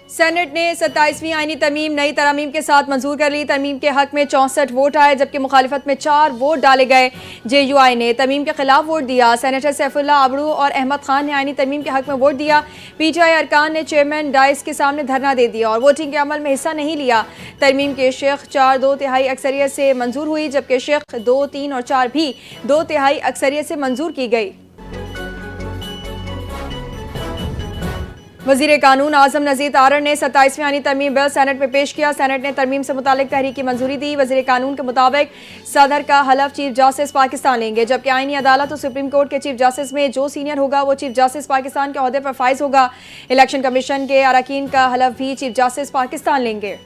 Senate ने 27वीं आईनी तरमीम नई तरमीम के साथ मंजूर कर ली। तरमीम के हक में 64 वोट आए, जबकि मुखालिफत में 4 वोट डाले गए। JUI ने तरमीम के खिलाफ वोट दिया। सेनेटर सैफुल्लाह आबरू और अहमद खान ने आईनी तरमीम के हक में वोट दिया। PTI अरकान ने चेयरमैन डाइस के सामने धरना दे दिया और वोटिंग के अमल में हिस्सा नहीं लिया। तरमीम के शेख 4/2 अक्सरियत से मंजूर हुई, जबकि शेख 2, 3 और 4 भी 2/3 अक्सरियत से मंजूर की गई। वज़ीर कानून आज़म नज़ीर तारड़ ने 27वीं आईनी तरमीम बिल सेनेट में पेश किया। सेनेट ने तरमीम से मुतालिक तहरीक की मंजूरी दी। वज़ीर कानून के मुताबिक सदर का हलफ चीफ जस्टिस पाकिस्तान लेंगे, जबकि आईनी अदालत और सुप्रीम कोर्ट के चीफ जस्टिस में जो सीनियर होगा वो चीफ जस्टिस पाकिस्तान के ओहदे पर फाइज होगा। इलेक्शन कमीशन के अरकान का हलफ भी चीफ जस्टिस पाकिस्तान लेंगे।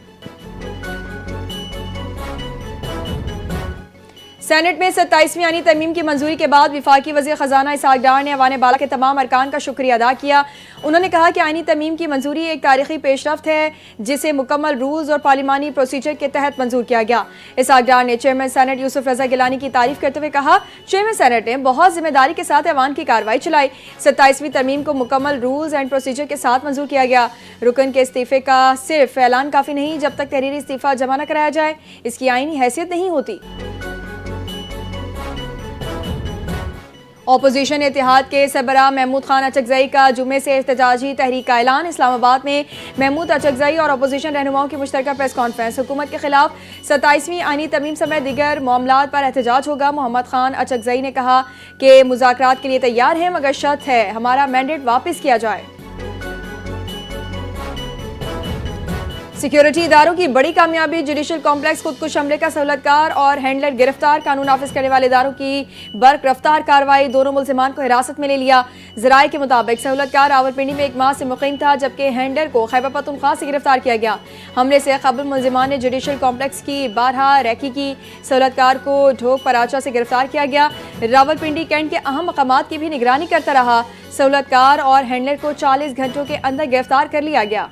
सेनेट में 27वीं आईनी तरमीम की मंजूरी के बाद वफाकी वज़ीर ख़जाना इसहाक डार ने ऐवान बाला के तमाम अरकान का शुक्रिया अदा किया। उन्होंने कहा कि आईनी तरमीम की मंजूरी एक तारीखी पेशरफ्त है, जिसे मुकम्मल रूल्स और पार्लिमानी प्रोसीजर के तहत मंजूर किया गया। इसहाक डार ने चेयरमैन सेनेट यूसुफ रजा गिलानी की तारीफ करते हुए कहा, चेयरमैन सेनेट ने बहुत जिम्मेदारी के साथ ऐवान की कार्रवाई चलाई। 27वीं तरमीम को मुकम्मल रूल्स एंड प्रोसीजर के साथ मंजूर किया गया। रुकन के इस्तीफे का सिर्फ ऐलान काफ़ी नहीं, जब तक तहरीरी इस्तीफा जमा न कराया जाए इसकी आईनी हैसियत नहीं होती। अपोजिशन इत्तेहाद के सरबराह महमूद खान अचकजई का जुमे से एहतजाजी तहरीक का ऐलान। इस्लामाबाद में महमूद अचकजई और अपोजिशन रहनुमाओं की मुश्तरका प्रेस कॉन्फ्रेंस। हुकूमत के खिलाफ 27वीं आईनी तरमीम समेत दीगर मामलात पर एहतजाज होगा। मोहम्मद खान अचकजई ने कहा कि मुज़ाकरात के लिए तैयार हैं, मगर शर्त है हमारा मैंडेट वापस किया जाए। सिक्योरिटी इदारों की बड़ी कामयाबी, जुडिशल कॉम्प्लेक्स खुदकुश हमले का सहूलतकार और हैंडलर गिरफ्तार। कानून नाफिज करने वाले इदारों की बर्क रफ्तार कार्रवाई, दोनों मुल्जिमान को हिरासत में ले लिया। ज़राए के मुताबिक सहूलतकार रावलपिंडी में 1 माह से मुकीम था, जबकि हैंडलर को खैबर पख्तूनख्वा से गिरफ्तार किया गया। हमले से कबल मुल्जिमान ने जुडिशल कॉम्प्लेक्स की 12 रैकी की। सहूलतकार को ढोक पराचा से गिरफ्तार किया गया। रावलपिंडी कैंट के अहम मकामात की भी निगरानी करता रहा। सहूलतकार और हैंडलर को 40 घंटों के अंदर गिरफ्तार कर लिया गया।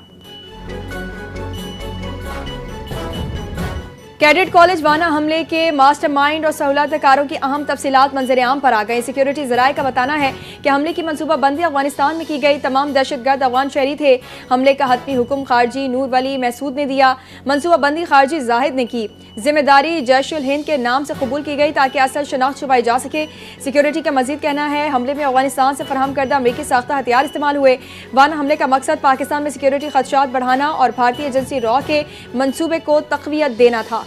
कैडेट कॉलेज वाना हमले के मास्टरमाइंड और सहूलतकारों की अहम तफसीलात मंजर आम पर आ गई। सिक्योरिटी ज़राए का बताना है कि हमले की मनसूबाबंदी अफगानिस्तान में की गई। तमाम दहशतगर्द अफगान शहरी थे। हमले का हतमी हुक्म खारजी नूर वली महसूद ने दिया। मनसूबाबंदी खारजी जाहिद ने की। जिम्मेदारी जैश-उल हिंद के नाम से कबूल की गई ताकि असल शनाख्त छुपाई जा सके। सिक्योरिटी का मजीद कहना है हमले में अफगानिस्तान से फराहम करदा अमरीकी साख्ता हथियार इस्तेमाल हुए। वाना हमले का मकसद पाकिस्तान में सिक्योरिटी खदशात बढ़ाना और भारतीय एजेंसी रॉ के मनसूबे को तक़वियत देना था।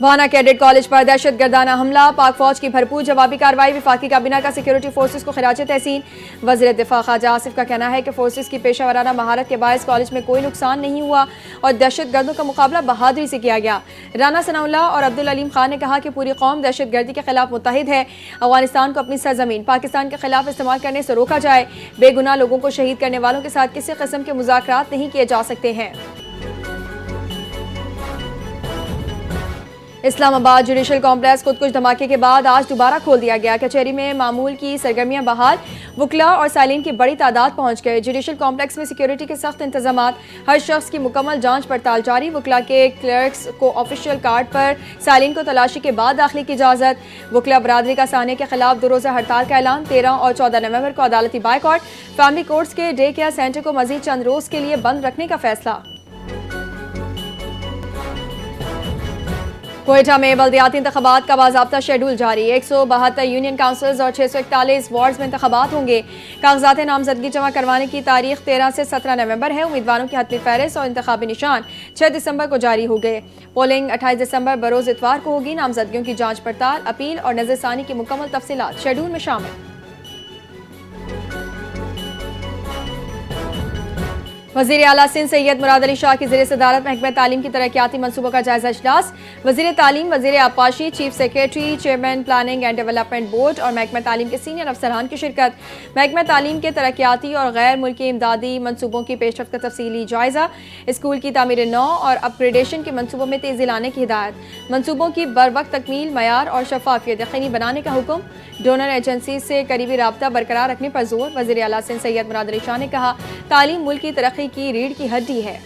वाना कैडेट कॉलेज पर दहशत गर्दाना हमला, पाक फौज की भरपूर जवाबी कार्रवाई। वफाकी काबीना का सिक्योरिटी फोर्सेस को खिराज तहसीन। वज़ीर दिफा ख्वाजा आसिफ का कहना है कि फोर्सेस की पेशा महारत के बायस कॉलेज में कोई नुकसान नहीं हुआ और दहशत गर्दों का मुकाबला बहादुरी से किया गया। राना सनाउल्लाह और अब्दुल अलीम खान ने कहा कि पूरी कौम दहशत गर्दी के खिलाफ मुत्तहिद है। अफगानिस्तान को अपनी सरजमीन पाकिस्तान के खिलाफ इस्तेमाल करने से रोका जाए। बेगुनाह लोगों को शहीद करने वालों के साथ किसी किस्म के मुज़ाकरात नहीं किए जा सकते हैं। इस्लामाबाद जुडिशल कॉम्प्लेक्स खुदकुश धमाके के बाद आज दोबारा खोल दिया गया। कचहरी में मामूल की सरगर्मियां बहाल, वकला और सालीन की बड़ी तादाद पहुंच गए। जुडिशल कॉम्प्लेक्स में सिक्योरिटी के सख्त इंतजामात, हर शख्स की मुकम्मल जांच पड़ताल जारी। वकला के क्लर्क्स को ऑफिशियल कार्ड पर सालीन को तलाशी के बाद दाखिले की इजाज़त। वकला बरादरी का साने के खिलाफ 2 रोज़ा हड़ताल का ऐलान। 13 और 14 नवंबर को अदालती बाइकॉट। फैमिली कोर्ट्स के डे केयर सेंटर को मजीद चंद रोज के लिए बंद रखने का फैसला। कोयटा में बल्दियाती इंतखाबात का बाज़ाब्ता शेड्यूल जारी। 172 यूनियन काउंसिल्स और 641 वार्ड्स में इंतखाबात होंगे। कागजात नामजदगी जमा करवाने की तारीख 13 से 17 नवंबर है। उम्मीदवारों की हतमी फहरिस्त और इंतखाबी निशान 6 दिसंबर को जारी हो गए। पोलिंग 28 दिसंबर बरोज़ इतवार को होगी। नामजदगियों की जाँच पड़ताल, अपील और नज़रसानी की मुकम्मल तफसीलात शेड्यूल में शामिल। वज़ीर आला सिंध सैयद मुराद अली शाह की ज़ेर सदारत महकमा तालीम की तरक्याती मनसूबों का जायजा इजलास। वज़ीर तालीम, वज़ीर आबपाशी, chief secretary, chairman planning and development board और महकमा तालीम के सीनियर अफसरान की शिरकत। महकमा तालीम के तरक्याती और गैर मुल्की इमदादी मनसूबों की पेशरफ्त का तफसीली जायजा। स्कूल की तामीर नौ और अपग्रेडेशन के मनसूबों में तेज़ी लाने की हिदायत। मनसूबों की बर वक्त तकमील, मयार और शफाफियत यकीनी बनाने का हुक्म। डोनर एजेंसी से करीबी राब्ता बरकरार रखने पर जोर। वज़ीर आला सिंध सैयद मुराद अली शाह ने कहा तालीम मुल्क की तरक्की की रीढ़ की हड्डी है।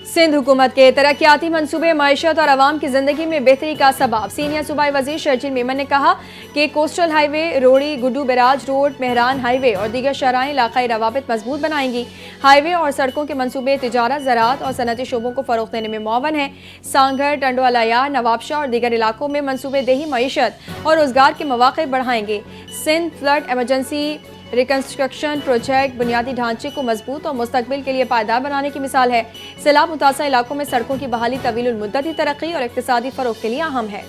सिंध हुकूमत के तरक्याती मनसूबे मईशत और आवाम की जिंदगी में बेहतरी का सबब। सीनियर सूबाई वजीर शर्जील मेमन ने कहा कि कोस्टल हाईवे, रोड़ी Guddu barrage road, Mehran highway और दीगर शराएं इलाकाई रवाबित मजबूत बनाएंगी। हाईवे और सड़कों के मनसूबे तिजारत, ज़राअत और सनती शोबों को फरोग़ देने में मुआवन है। सांगढ़, टंडोअलाया, नवाबशाह और दीगर इलाकों में मनसूबे देही मईशत और रोजगार के मौक़े बढ़ाएंगे। Sindh flood emergency reconstruction project बुनियादी ढांचे को मजबूत और मुस्तकबिल के लिए पायदार बनाने की मिसाल है। सैलाब मुतासर इलाकों में सड़कों की बहाली तवील मुद्दती तरक्की और इक़्तिसादी फ़रोग़ के लिए अहम है।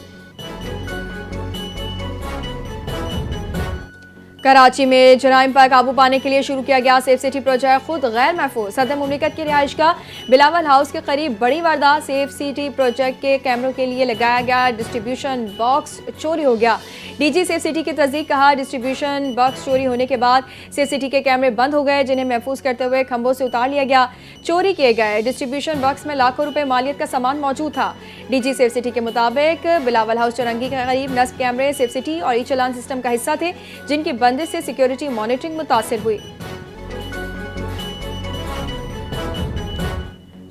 कराची में जराइम पर काबू पाने के लिए शुरू किया गया सेफ सिटी प्रोजेक्ट खुद गैर महफूज। सदर मुमलिकत की रिहाइशगाह बिलावल हाउस के करीब बड़ी वारदात। सेफ सिटी प्रोजेक्ट के कैमरों के लिए लगाया गया डिस्ट्रीब्यूशन बॉक्स चोरी हो गया। डीजी सेफ सिटी की तस्दीक, कहा डिस्ट्रीब्यूशन बॉक्स चोरी होने के बाद सेफ सिटी के कैमरे बंद हो गए, जिन्हें महफूज करते हुए खंभों से उतार लिया गया। चोरी किए गए डिस्ट्रीब्यूशन बॉक्स में लाखों रुपए मालियत का सामान मौजूद था। डीजी सेफ सिटी के मुताबिक बिलावल हाउस चौरंगी के करीब नस्ब कैमरे सेफ सिटी और ई चलान सिस्टम का हिस्सा थे, जिनकी बंदिश से सिक्योरिटी मॉनिटरिंग मुतासिर हुई।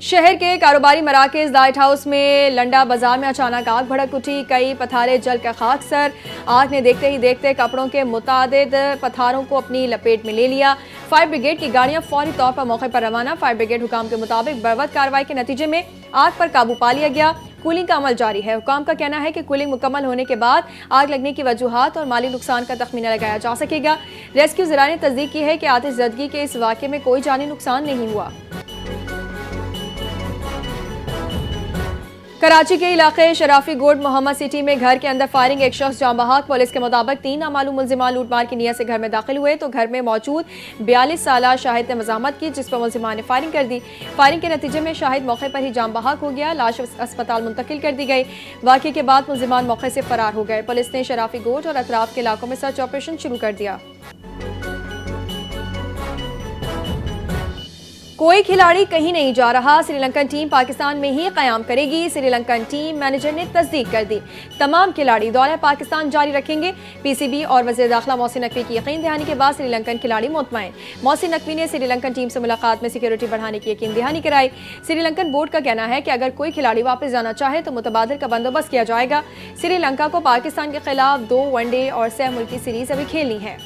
शहर के कारोबारी मराकज़ लाइट हाउस में लंडा बाजार में अचानक आग भड़क उठी। कई पथारे जल कर खाक सर। आग ने देखते ही देखते कपड़ों के मुतादिद पथारों को अपनी लपेट में ले लिया। फायर ब्रिगेड की गाड़ियां फौरी तौर पर मौके पर रवाना। फायर ब्रिगेड हुकाम के मुताबिक बर्वत कार्रवाई के नतीजे में आग पर काबू पा लिया गया। कूलिंग का अमल जारी है। हुकाम का कहना है कि कूलिंग मुकम्मल होने के बाद आग लगने की वजूहात और माली नुकसान का तखमीना लगाया जा सकेगा। रेस्क्यू ज़राए ने तस्दीक की है कि आतिशज़दगी के इस वाक़े में कोई जानी नुकसान नहीं हुआ। कराची के इलाके शराफी गोड मोहम्मद सिटी में घर के अंदर फायरिंग, एक शख्स जाँ बहक। पुलिस के मुताबिक 3 नामालूम मुल्जिमान लूटमार की नियत से घर में दाखिल हुए तो घर में मौजूद 42 साला शाहिद ने मज़ामत की, जिस पर मुल्जिमान ने फायरिंग कर दी। फायरिंग के नतीजे में शाहिद मौके पर ही जाँ बहक हो गया। लाश अस्पताल मुंतकिल कर दी गई। वाक़े के बाद मुल्जिमान मौके से फरार हो गए। पुलिस ने शराफी गोड और अतराफ के इलाकों में सर्च ऑपरेशन शुरू कर दिया। कोई खिलाड़ी कहीं नहीं जा रहा। श्रीलंकन टीम पाकिस्तान में ही क़याम करेगी। श्रीलंकन टीम मैनेजर ने तस्दीक कर दी। तमाम खिलाड़ी दौरे पाकिस्तान जारी रखेंगे। पीसीबी और वज़ीर दाखिला मोहसिन नकवी की यकीन दहानी के बाद श्रीलंकन खिलाड़ी मुतमईन। मोहसिन नकवी ने श्रीलंकन टीम से मुलाकात में सिक्योरिटी बढ़ाने की यकीन दहानी कराई। श्रीलंकन बोर्ड का कहना है कि अगर कोई खिलाड़ी वापस जाना चाहे तो मुतबादिल का बंदोबस्त किया जाएगा। श्रीलंका को पाकिस्तान के खिलाफ 2 वनडे और 6 मुल्की सीरीज अभी खेलनी है।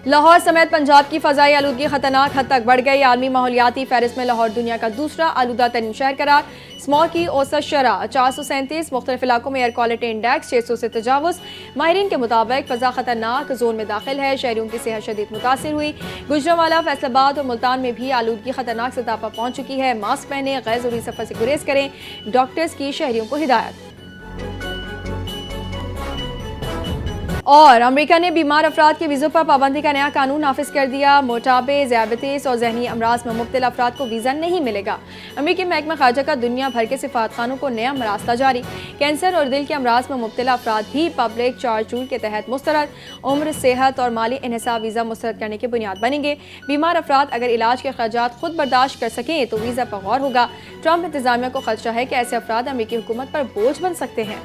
लाहौर समेत पंजाब की फ़ज़ाई आलूदगी खतरनाक हद तक बढ़ गई। आलमी माहौलियाती फहरिस्त में लाहौर दुनिया का दूसरा आलूदा तरीन शहर करार। स्मॉग की औसत शरह 437। मुख्तलिफ इलाकों में एयर क्वालिटी इंडेक्स 600 से तजावुज़। माहिरीन के मुताबिक फ़ज़ा खतरनाक जोन में दाखिल है। शहरियों की सेहत शदीद मुतासिर हुई। गुजरांवाला, फैसलाबाद और मुल्तान में भी आलूदगी खतरनाक सतह पर पहुँच चुकी है। मास्क पहने, गैर ज़रूरी सफ़र से गुरेज करें। डॉक्टर्स की शहरियों को हिदायत। और अमेरिका ने बीमार अफराद के वीज़ों पर पाबंदी का नया कानून नाफिज कर दिया। मोटापे, ज़ियाबतीस और जहनी अमराज में मुब्तला अफराद को वीज़ा नहीं मिलेगा। अमेरिकी महकमा ख़ारजा का दुनिया भर के सिफारतखानों को नया मरासला जारी। कैंसर और दिल के अमराज में मुब्तला अफराद भी पब्लिक चार्ज रूल के तहत मुस्तरद। उम्र, सेहत और माली इन्हिसार वीज़ा मुस्तरद करने की बुनियाद बनेंगे। बीमार अफराद अगर इलाज के खर्चात खुद बर्दाश्त कर सकें तो वीज़ा पर गौर होगा। ट्रंप इंतजामिया को खदशा है कि ऐसे अफराद अमेरिकी हुकूमत पर बोझ बन सकते हैं।